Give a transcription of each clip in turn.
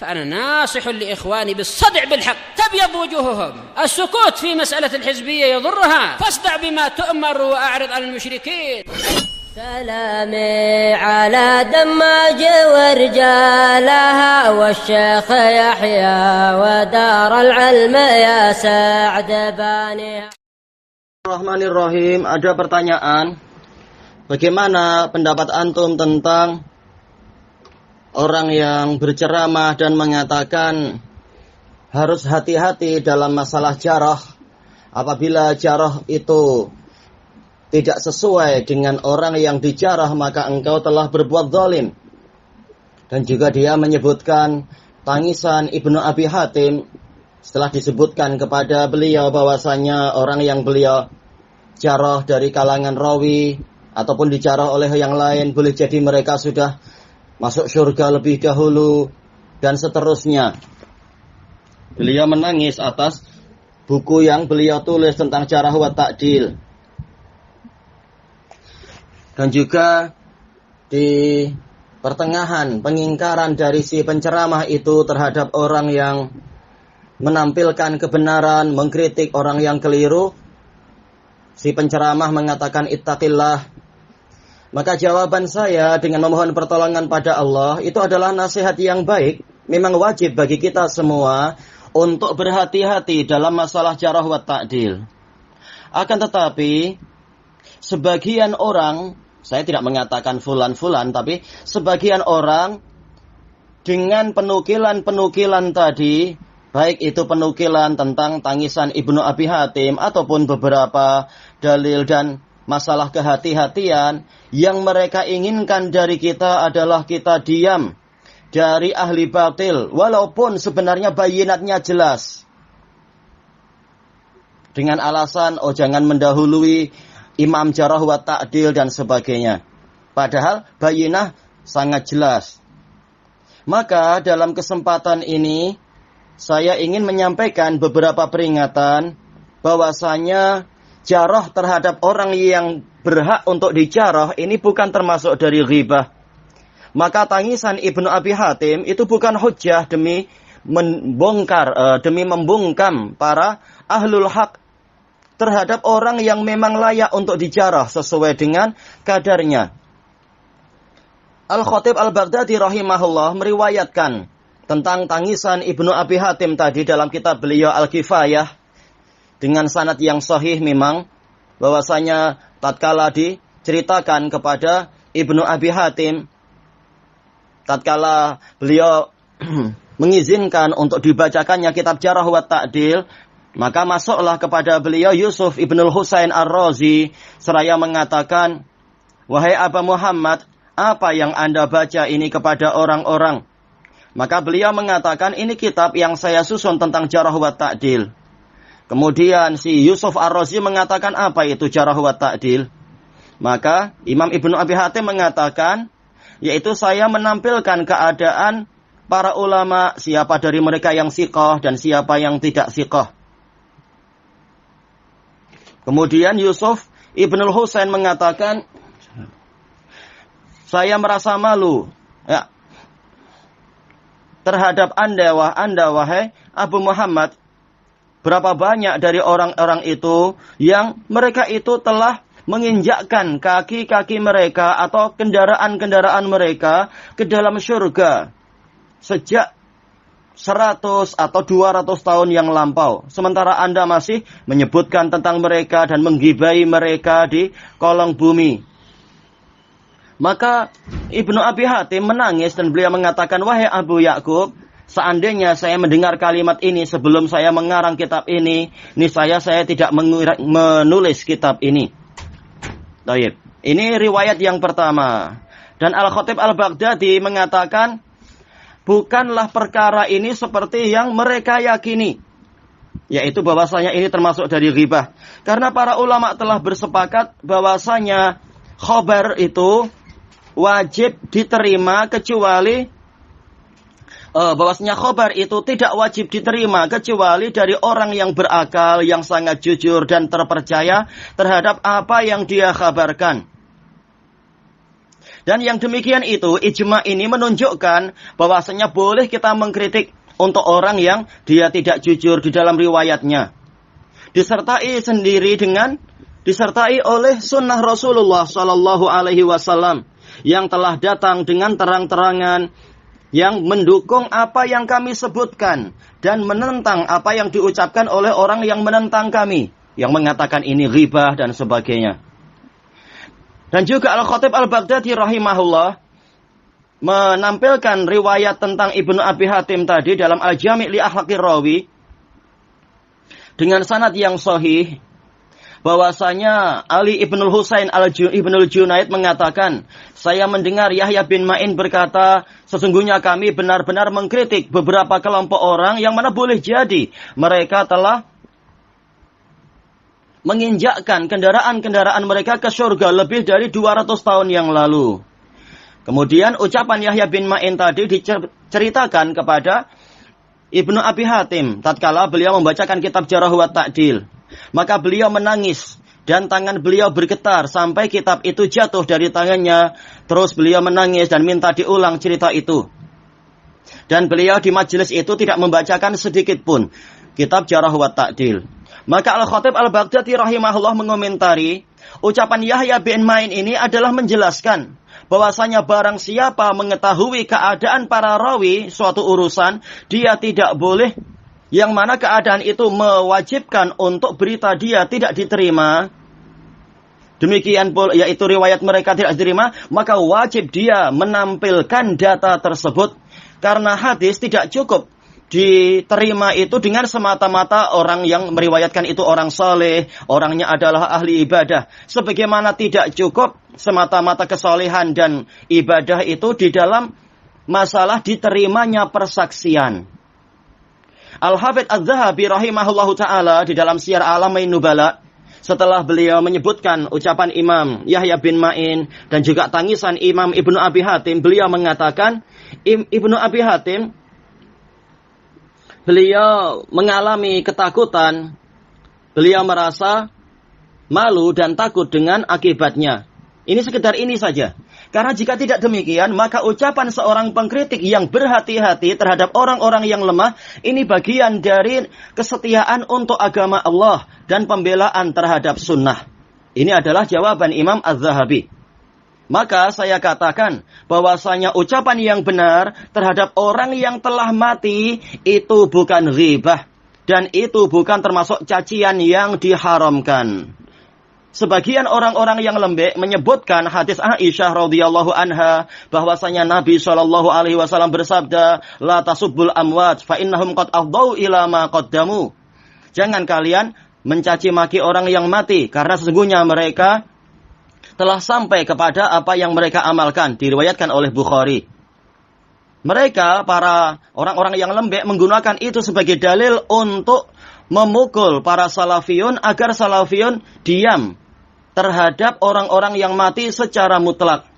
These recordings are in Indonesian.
فأنا ناصح لإخواني بالصدع بالحق تبيض وجوههم. السكوت في مسألة الحزبية يضرها، فاصدع بما تؤمر وأعرض عن المشركين. سلامي على دماج ورجالها والشيخ يحيى ودار العلم يا سعد بانيها. Bismillahirrahmanirrahim. Ada pertanyaan, bagaimana pendapat antum tentang orang yang berceramah dan mengatakan harus hati-hati dalam masalah jarah apabila jarah itu tidak sesuai dengan orang yang dijarah, maka engkau telah berbuat zalim. Dan juga dia menyebutkan tangisan Ibnu Abi Hatim setelah disebutkan kepada beliau bahwasanya orang yang beliau jarah dari kalangan rawi ataupun dijarah oleh yang lain, boleh jadi mereka sudah masuk surga lebih dahulu dan seterusnya. Beliau menangis atas buku yang beliau tulis tentang jarah wa ta'dil. Dan juga di pertengahan pengingkaran dari si penceramah itu terhadap orang yang menampilkan kebenaran, mengkritik orang yang keliru, si penceramah mengatakan ittaqillah. Maka jawaban saya dengan memohon pertolongan pada Allah itu adalah nasihat yang baik. Memang wajib bagi kita semua untuk berhati-hati dalam masalah jarah wa ta'dil. Akan tetapi sebagian orang, saya tidak mengatakan fulan-fulan, tapi sebagian orang dengan penukilan-penukilan tadi, baik itu penukilan tentang tangisan Ibnu Abi Hatim ataupun beberapa dalil dan masalah kehati-hatian, yang mereka inginkan dari kita adalah kita diam dari ahli batil, walaupun sebenarnya bayinatnya jelas. Dengan alasan, oh jangan mendahului imam jarah wa ta'dil dan sebagainya. Padahal bayinah sangat jelas. Maka dalam kesempatan ini saya ingin menyampaikan beberapa peringatan bahwasanya jarah terhadap orang yang berhak untuk dijarah ini bukan termasuk dari ghibah. Maka tangisan Ibnu Abi Hatim itu bukan hujjah demi membungkam para ahlul haq terhadap orang yang memang layak untuk dijarah sesuai dengan kadarnya. Al-Khatib Al-Baghdadi rahimahullah meriwayatkan tentang tangisan Ibnu Abi Hatim tadi dalam kitab beliau Al-Kifayah dengan sanad yang sahih memang, bahwasanya tatkala diceritakan kepada Ibnu Abi Hatim, tatkala beliau mengizinkan untuk dibacakannya kitab jarah wa ta'dil, maka masuklah kepada beliau Yusuf Ibnul Husain Ar-Razi seraya mengatakan, wahai Aba Muhammad, apa yang Anda baca ini kepada orang-orang? Maka beliau mengatakan, ini kitab yang saya susun tentang jarah wa ta'dil. Kemudian si Yusuf Ar-Razi mengatakan, apa itu jarah wa ta'dil? Maka Imam Ibnu Abi Hatim mengatakan, yaitu saya menampilkan keadaan para ulama, siapa dari mereka yang siqah dan siapa yang tidak siqah. Kemudian Yusuf Ibnul Husain mengatakan, saya merasa malu ya, terhadap anda wahai Abu Muhammad, berapa banyak dari orang-orang itu yang mereka itu telah menginjakkan kaki-kaki mereka atau kendaraan-kendaraan mereka ke dalam surga sejak 100 atau 200 tahun yang lampau. Sementara Anda masih menyebutkan tentang mereka dan menggibai mereka di kolong bumi. Maka Ibnu Abi Hatim menangis dan beliau mengatakan, wahai Abu Yakub, seandainya saya mendengar kalimat ini sebelum saya mengarang kitab ini, niscaya saya tidak menulis kitab ini. Baik, ini riwayat yang pertama. Dan Al-Khatib Al-Baghdadi mengatakan, bukanlah perkara ini seperti yang mereka yakini, yaitu bahwasanya ini termasuk dari ghibah. Karena para ulama telah bersepakat bahwasanya khabar itu wajib diterima kecuali bahwasanya khabar itu tidak wajib diterima kecuali dari orang yang berakal, yang sangat jujur dan terpercaya terhadap apa yang dia khabarkan. Dan yang demikian itu, ijma ini menunjukkan bahwasanya boleh kita mengkritik untuk orang yang dia tidak jujur di dalam riwayatnya. Disertai oleh sunnah Rasulullah Sallallahu Alaihi Wasallam yang telah datang dengan terang-terangan, yang mendukung apa yang kami sebutkan dan menentang apa yang diucapkan oleh orang yang menentang kami, yang mengatakan ini ghibah dan sebagainya. Dan juga Al-Khatib Al-Baghdadi rahimahullah menampilkan riwayat tentang Ibnu Abi Hatim tadi dalam Al-Jami' li Akhlaqir Rawi dengan sanad yang sahih, bahwasanya Ali ibnul Husain ibnul Junaid mengatakan, saya mendengar Yahya bin Ma'in berkata, sesungguhnya kami benar-benar mengkritik beberapa kelompok orang yang mana boleh jadi mereka telah menginjakkan kendaraan-kendaraan mereka ke surga lebih dari 200 tahun yang lalu. Kemudian ucapan Yahya bin Ma'in tadi diceritakan kepada Ibnu Abi Hatim tatkala beliau membacakan kitab Jarh wa Ta'dil. Maka beliau menangis dan tangan beliau bergetar sampai kitab itu jatuh dari tangannya. Terus beliau menangis dan minta diulang cerita itu. Dan beliau di majelis itu tidak membacakan sedikit pun kitab Jarh wa Ta'dil. Maka Al-Khatib Al-Baghdadi rahimahullah mengomentari, ucapan Yahya bin Ma'in ini adalah menjelaskan bahwasanya barang siapa mengetahui keadaan para rawi suatu urusan, dia tidak boleh, yang mana keadaan itu mewajibkan untuk berita dia tidak diterima, demikian pula yaitu riwayat mereka tidak diterima, maka wajib dia menampilkan data tersebut, karena hadis tidak cukup diterima itu dengan semata-mata orang yang meriwayatkan itu orang saleh, orangnya adalah ahli ibadah. Sebagaimana tidak cukup semata-mata kesolehan dan ibadah itu di dalam masalah diterimanya persaksian. Al-Hafidz Az-Zahabi rahimahullahu ta'ala di dalam Syiar A'lamin Nubala, setelah beliau menyebutkan ucapan Imam Yahya bin Ma'in dan juga tangisan Imam Ibnu Abi Hatim, beliau mengatakan, Ibnu Abi Hatim beliau mengalami ketakutan, beliau merasa malu dan takut dengan akibatnya. Ini sekedar ini saja. Karena jika tidak demikian, maka ucapan seorang pengkritik yang berhati-hati terhadap orang-orang yang lemah, ini bagian dari kesetiaan untuk agama Allah dan pembelaan terhadap sunnah. Ini adalah jawaban Imam Az-Zahabi. Maka saya katakan bahwasanya ucapan yang benar terhadap orang yang telah mati itu bukan ghibah dan itu bukan termasuk cacian yang diharamkan. Sebagian orang-orang yang lembek menyebutkan hadis Aisyah radhiyallahu anha bahwasanya Nabi sallallahu alaihi wasallam bersabda, la tasubbul amwat fa innahum qad afdau ila ma qaddamu. Jangan kalian mencaci maki orang yang mati karena sesungguhnya mereka telah sampai kepada apa yang mereka amalkan, diriwayatkan oleh Bukhari. Mereka, para orang-orang yang lembek, menggunakan itu sebagai dalil untuk memukul para salafiyun agar salafiyun diam terhadap orang-orang yang mati secara mutlak.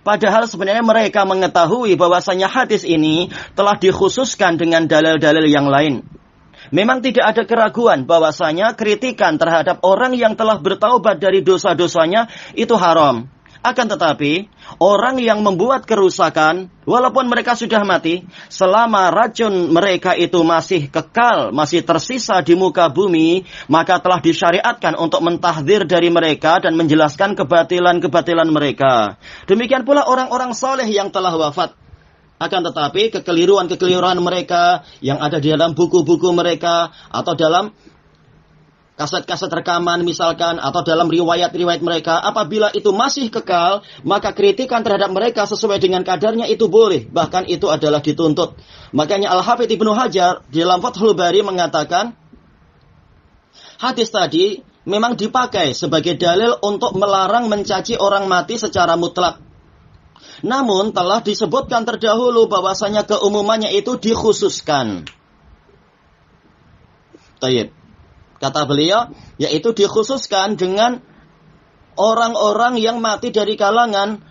Padahal sebenarnya mereka mengetahui bahwasanya hadis ini telah dikhususkan dengan dalil-dalil yang lain. Memang tidak ada keraguan bahwasanya kritikan terhadap orang yang telah bertaubat dari dosa-dosanya itu haram. Akan tetapi, orang yang membuat kerusakan, walaupun mereka sudah mati, selama racun mereka itu masih kekal, masih tersisa di muka bumi, maka telah disyariatkan untuk mentahdzir dari mereka dan menjelaskan kebatilan-kebatilan mereka. Demikian pula orang-orang saleh yang telah wafat. Akan tetapi kekeliruan-kekeliruan mereka yang ada di dalam buku-buku mereka atau dalam kaset-kaset rekaman misalkan atau dalam riwayat-riwayat mereka, apabila itu masih kekal, maka kritikan terhadap mereka sesuai dengan kadarnya itu boleh, bahkan itu adalah dituntut. Makanya Al-Hafidz Ibnu Hajar di dalam Fathul Bari mengatakan, hadis tadi memang dipakai sebagai dalil untuk melarang mencaci orang mati secara mutlak. Namun telah disebutkan terdahulu bahwasanya keumumannya itu dikhususkan. Tayyib. Kata beliau, yaitu dikhususkan dengan orang-orang yang mati dari kalangan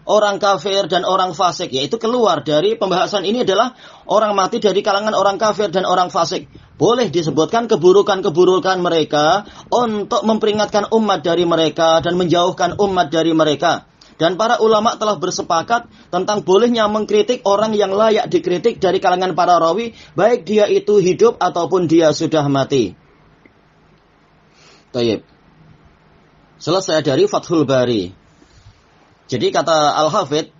orang kafir dan orang fasik. Yaitu keluar dari pembahasan ini adalah orang mati dari kalangan orang kafir dan orang fasik. Boleh disebutkan keburukan-keburukan mereka untuk memperingatkan umat dari mereka dan menjauhkan umat dari mereka. Dan para ulama telah bersepakat tentang bolehnya mengkritik orang yang layak dikritik dari kalangan para rawi, baik dia itu hidup ataupun dia sudah mati. Tayyib. Selesai dari Fathul Bari. Jadi kata Al-Hafidh,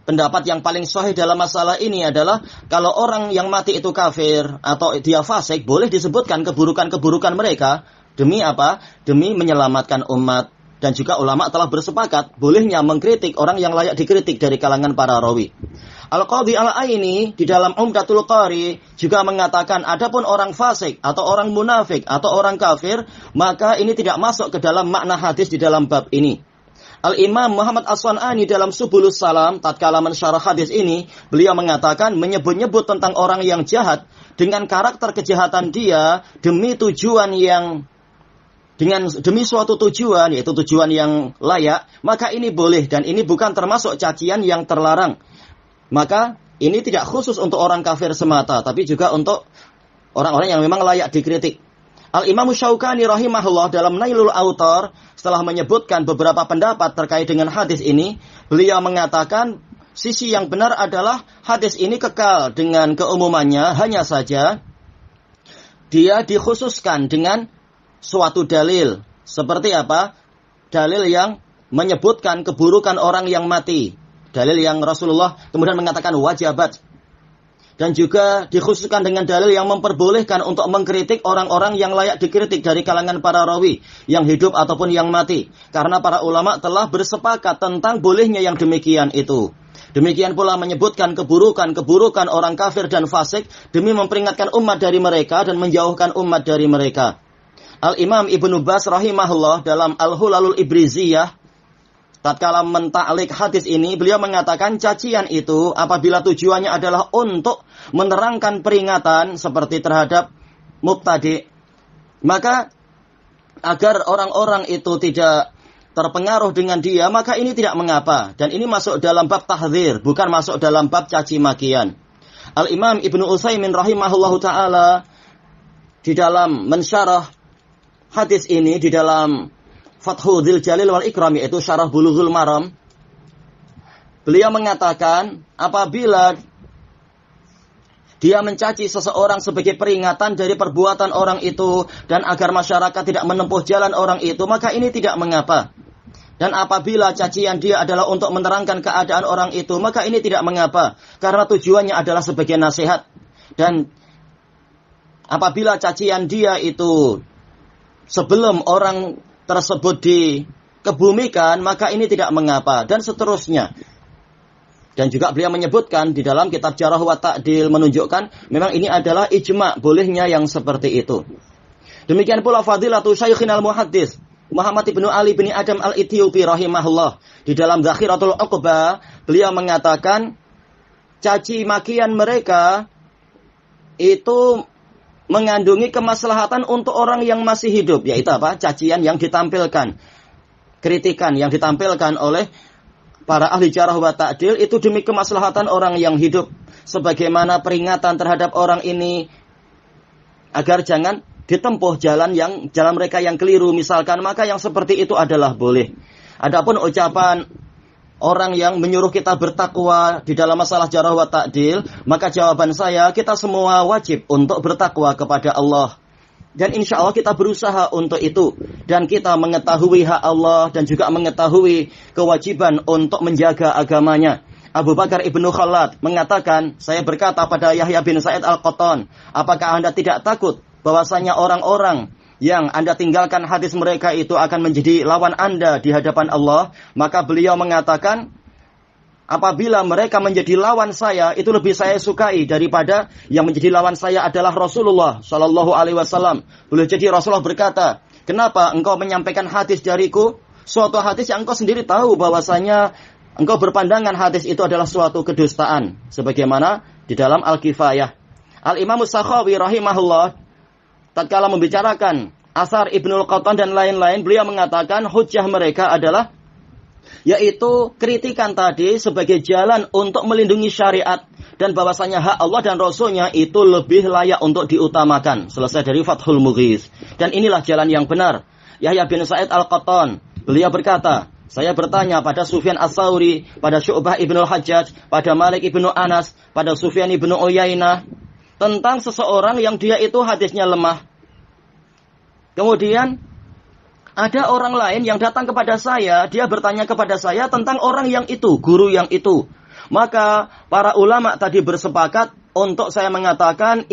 pendapat yang paling sahih dalam masalah ini adalah kalau orang yang mati itu kafir atau dia fasik, boleh disebutkan keburukan-keburukan mereka. Demi apa? Demi menyelamatkan umat. Dan juga ulama telah bersepakat bolehnya mengkritik orang yang layak dikritik dari kalangan para rawi. Al-Qadhi Al-Aini di dalam Umdatul Qari juga mengatakan adapun orang fasik atau orang munafik atau orang kafir, maka ini tidak masuk ke dalam makna hadis di dalam bab ini. Al-Imam Muhammad As-San'ani dalam Subulus Salam tatkala mensyarah hadis ini, beliau mengatakan menyebut-nyebut tentang orang yang jahat dengan karakter kejahatan dia demi tujuan yang demi suatu tujuan, yaitu tujuan yang layak, maka ini boleh dan ini bukan termasuk cacian yang terlarang. Maka ini tidak khusus untuk orang kafir semata, tapi juga untuk orang-orang yang memang layak dikritik. Al-Imam Syaukani rahimahullah dalam Nailul Autar setelah menyebutkan beberapa pendapat terkait dengan hadis ini, beliau mengatakan sisi yang benar adalah hadis ini kekal dengan keumumannya, hanya saja dia dikhususkan dengan suatu dalil. Seperti apa? Dalil yang menyebutkan keburukan orang yang mati. Dalil yang Rasulullah kemudian mengatakan wajabat. Dan juga dikhususkan dengan dalil yang memperbolehkan untuk mengkritik orang-orang yang layak dikritik dari kalangan para rawi, yang hidup ataupun yang mati. Karena para ulama telah bersepakat tentang bolehnya yang demikian itu. Demikian pula menyebutkan keburukan-keburukan orang kafir dan fasik demi memperingatkan umat dari mereka dan menjauhkan umat dari mereka. Al-Imam Ibnu Baz rahimahullah dalam Al-Hulalul Ibriziyah tatkala mentaklik hadis ini, beliau mengatakan cacian itu apabila tujuannya adalah untuk menerangkan peringatan seperti terhadap mubtadi, maka agar orang-orang itu tidak terpengaruh dengan dia, maka ini tidak mengapa. Dan ini masuk dalam bab tahdzir, bukan masuk dalam bab caci makian. Al-Imam Ibnu Utsaimin rahimahullahu taala di dalam mensyarah hadis ini di dalam Fathu Dzil Jalil wal Ikram, yaitu Syarah Bulughul Maram, beliau mengatakan apabila dia mencaci seseorang sebagai peringatan dari perbuatan orang itu dan agar masyarakat tidak menempuh jalan orang itu, maka ini tidak mengapa. Dan apabila cacian dia adalah untuk menerangkan keadaan orang itu, maka ini tidak mengapa, karena tujuannya adalah sebagai nasihat. Dan apabila cacian dia itu sebelum orang tersebut dikebumikan, maka ini tidak mengapa, dan seterusnya. Dan juga beliau menyebutkan di dalam kitab Jarh wa Ta'dil menunjukkan memang ini adalah ijma' bolehnya yang seperti itu. Demikian pula Fadilatu Syaikhinal Muhaddis Muhammad ibnu Ali bin Adam al-Ethiopi rahimahullah di dalam Zakhiratul Uqba, beliau mengatakan caci makian mereka itu mengandungi kemaslahatan untuk orang yang masih hidup, yaitu apa? Cacian yang ditampilkan, kritikan yang ditampilkan oleh para ahli jarh wa ta'dil itu demi kemaslahatan orang yang hidup, sebagaimana peringatan terhadap orang ini agar jangan ditempuh jalan mereka yang keliru misalkan, maka yang seperti itu adalah boleh. Adapun ucapan orang yang menyuruh kita bertakwa di dalam masalah jarh wa ta'dil, maka jawaban saya, kita semua wajib untuk bertakwa kepada Allah. Dan insya Allah kita berusaha untuk itu. Dan kita mengetahui hak Allah dan juga mengetahui kewajiban untuk menjaga agamanya. Abu Bakar Ibnu Khalad mengatakan, saya berkata pada Yahya bin Sa'id Al-Qattan, apakah Anda tidak takut bahwasanya orang-orang yang Anda tinggalkan hadis mereka itu akan menjadi lawan Anda di hadapan Allah? Maka beliau mengatakan, apabila mereka menjadi lawan saya, itu lebih saya sukai daripada yang menjadi lawan saya adalah Rasulullah Shallallahu Alaihi Wasallam. Boleh jadi Rasulullah berkata, kenapa engkau menyampaikan hadis dariku? Suatu hadis yang engkau sendiri tahu bahwasanya engkau berpandangan hadis itu adalah suatu kedustaan. Sebagaimana di dalam Al-Kifayah. Al-Imam Sakhawi rahimahullah tatkala membicarakan asar Ibnul Qattan dan lain-lain, beliau mengatakan hujjah mereka adalah yaitu kritikan tadi sebagai jalan untuk melindungi syariat dan bahwasanya hak Allah dan Rasulnya itu lebih layak untuk diutamakan. Selesai dari Fathul Mughis. Dan inilah jalan yang benar. Yahya bin Sa'id Al-Qattan, beliau berkata, Saya bertanya pada Sufyan Ats-Tsauri, pada Syu'bah ibnu Al-Hajjaj, pada Malik ibnu Anas, pada Sufyan ibnu Uyainah, tentang seseorang yang dia itu hadisnya lemah. Kemudian ada orang lain yang datang kepada saya, dia bertanya kepada saya tentang orang yang itu, guru yang itu. Maka para ulama tadi bersepakat untuk saya mengatakan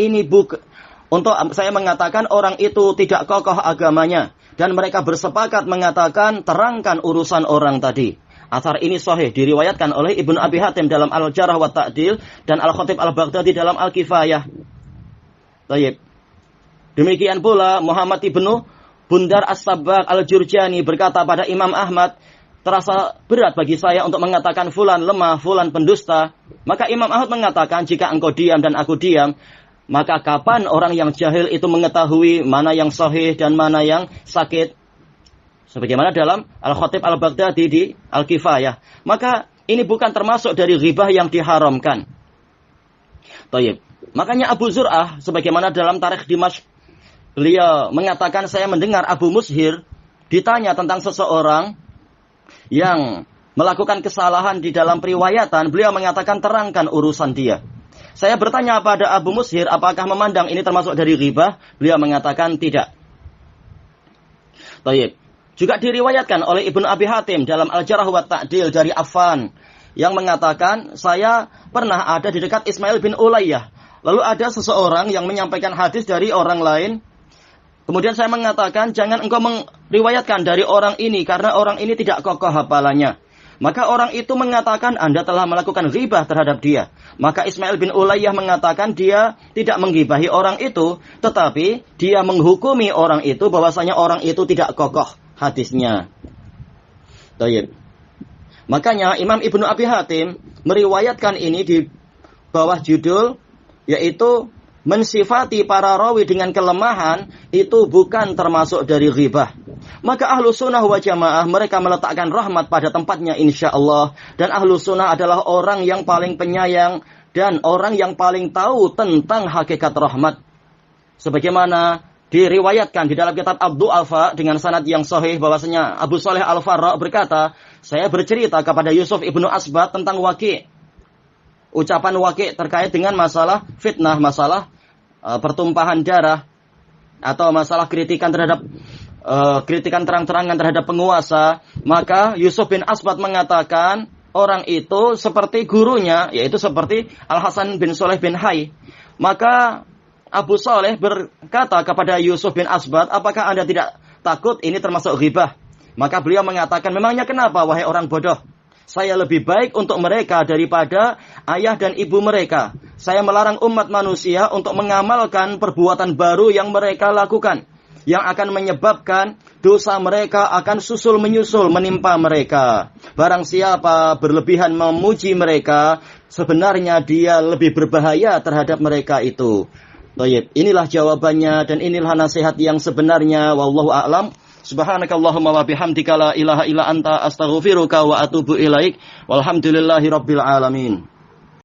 orang itu tidak kokoh agamanya. Dan mereka bersepakat mengatakan terangkan urusan orang tadi. Athar ini sahih, diriwayatkan oleh Ibnu Abi Hatim dalam Al-Jarh wa Ta'dil dan Al-Khatib Al-Baghdadi dalam Al-Kifayah. Baik. Demikian pula Muhammad ibnu Bundar As-Sabbaq Al-Jurjani berkata pada Imam Ahmad, terasa berat bagi saya untuk mengatakan fulan lemah, fulan pendusta. Maka Imam Ahmad mengatakan, jika engkau diam dan aku diam, maka kapan orang yang jahil itu mengetahui mana yang sahih dan mana yang sakit? Sebagaimana dalam Al-Khatib Al-Baghdadi di Al-Kifayah. Maka ini bukan termasuk dari ghibah yang diharamkan. Baik. Makanya Abu Zur'ah, sebagaimana dalam Tarikh Dimashq, beliau mengatakan, saya mendengar Abu Mushir ditanya tentang seseorang yang melakukan kesalahan di dalam periwayatan. Beliau mengatakan, terangkan urusan dia. Saya bertanya pada Abu Mushir, apakah memandang ini termasuk dari ghibah? Beliau mengatakan tidak. Baik. Juga diriwayatkan oleh Ibnu Abi Hatim dalam Al-Jarh wa Ta'dil dari Affan yang mengatakan, saya pernah ada di dekat Ismail bin Ulayyah. Lalu ada seseorang yang menyampaikan hadis dari orang lain. Kemudian saya mengatakan, jangan engkau meriwayatkan dari orang ini karena orang ini tidak kokoh hafalannya. Maka orang itu mengatakan, Anda telah melakukan ghibah terhadap dia. Maka Ismail bin Ulayyah mengatakan dia tidak menggibahi orang itu, tetapi dia menghukumi orang itu bahwasanya orang itu tidak kokoh hadisnya. Baik. Makanya Imam Ibnu Abi Hatim meriwayatkan ini di bawah judul, yaitu mensifati para rawi dengan kelemahan itu bukan termasuk dari ghibah. Maka ahlu sunnah wa jamaah mereka meletakkan rahmat pada tempatnya insyaAllah. Dan ahlu sunnah adalah orang yang paling penyayang dan orang yang paling tahu tentang hakikat rahmat. Sebagaimana diriwayatkan di dalam kitab Ad-Du'afa dengan sanad yang sahih bahwasanya Abu Saleh Al-Farra berkata, saya bercerita kepada Yusuf ibnu Asbat tentang Waqi'. Ucapan Waqi' terkait dengan masalah fitnah, masalah pertumpahan darah atau masalah kritikan terang-terangan terhadap penguasa. Maka Yusuf bin Asbat mengatakan orang itu seperti gurunya, yaitu seperti Al-Hasan bin Soleh bin Hay. Maka Abu Saleh berkata kepada Yusuf bin Asbat, apakah Anda tidak takut ini termasuk ghibah? Maka beliau mengatakan, memangnya kenapa wahai orang bodoh? Saya lebih baik untuk mereka daripada ayah dan ibu mereka. Saya melarang umat manusia untuk mengamalkan perbuatan baru yang mereka lakukan, yang akan menyebabkan dosa mereka akan susul menyusul menimpa mereka. Barang siapa berlebihan memuji mereka, sebenarnya dia lebih berbahaya terhadap mereka itu. Baik, inilah jawabannya dan inilah nasihat yang sebenarnya. Wallahu a'lam. Subhanakallahumma wa bihamdika la ilaha illa anta astaghfiruka wa atubu ilaik. Walhamdulillahi rabbil alamin.